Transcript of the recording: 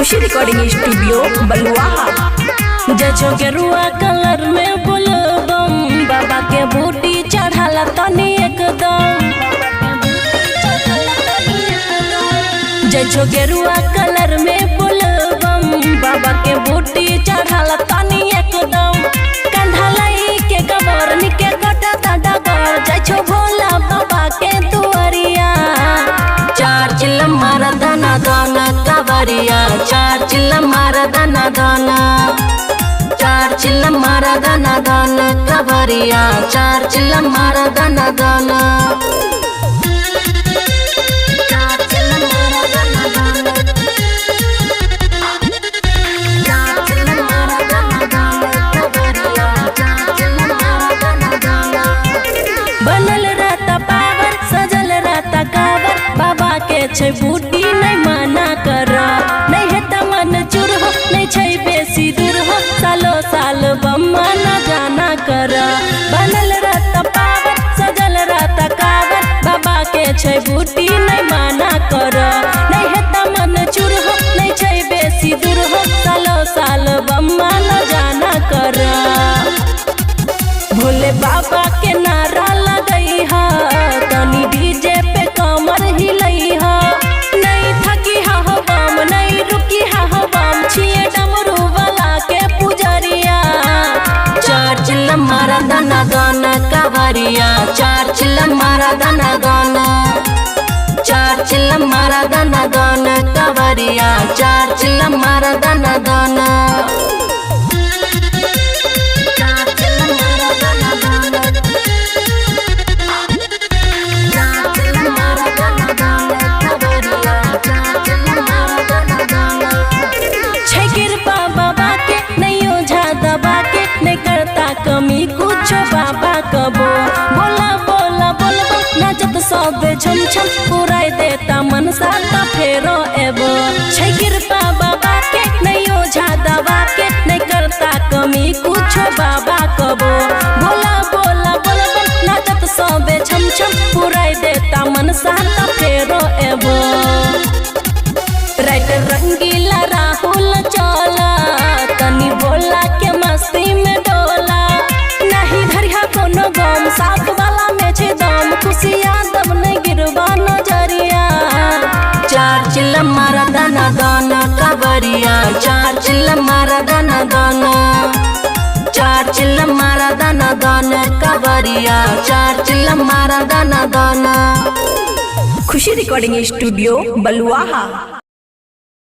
खुशी recording studio बलुआहा। जजो गेरुआ colour में बोलबम बाबा के बूटी चढ़ाला तनी एकदम। जजो गेरुआ कलर में बोलबम बाबा के बूटी चढ़ाला तनी एकदम। कंधा लई के गबर निके कटा डगर जजो भोला बाबा के दुआरिया। चार चिल्ला मारा दाना दाना कावरिया, चार चिल्ला मारा दाना दाना, चार चिल्ला मारा दाना दाना कावरिया, चार चिल्ला मारा दाना दाना। बनल रहता पावर सजल रहता कावर बाबा के छै बूटी नहीं माना कर। नहीं है मन चूर हो नहीं छै बेसी दूर हो, सालो साल बम्मा न जाना कर। बनल रहता पावर सजल रहता कावर बाबा के छै बूटी नहीं माना कर। नहीं है मन चूर हो नहीं छै बेसी दूर हो, सालो साल बम्मा न जाना कर। भोले बाबा के नारा लगई हा तनी डीजे पे कमर हिलई हा। नहीं थकी हा हो बम नहीं रुकी हा हो बम, छिए डमरू वाला के पुजरिया। चार चिल्ला मारा दाना दाना कावरिया, चार चिल्ला मारा दाना दाना, चार चिल्ला मारा दाना दाना कावरिया, चार चिल्ला मारा दाना दाना। नहीं करता कमी कुछ बाबा कबो, बोला बोला बोलबो नाचत सब छम छम पुराई देता मन साता फेरो एबो। छै कृपा बाबा के नहीं ओझा दबा के, नहीं करता कमी कुछ बाबा कबो, बोला बोला बोलबो नाचत सब छम छम पुराई देता मन साता फेरो एबो। राइट रंगीला राहुल चला तनी बोला के मस्ती में डोला। नहीं धरिया कोनो गम साथ वाला में छे दम, खुशियाँ दम नहीं गिरवा नजरिया। चार चिल्ला मारा दाना दाना कावरिया, चार चिल्ला मारा दाना दाना, चार चिल्ला मारा दाना दाना कावरिया, चार चिल्ला मारा दाना दाना। खुशी रिकॉर्डिंग स्टूडियो बलुआहा।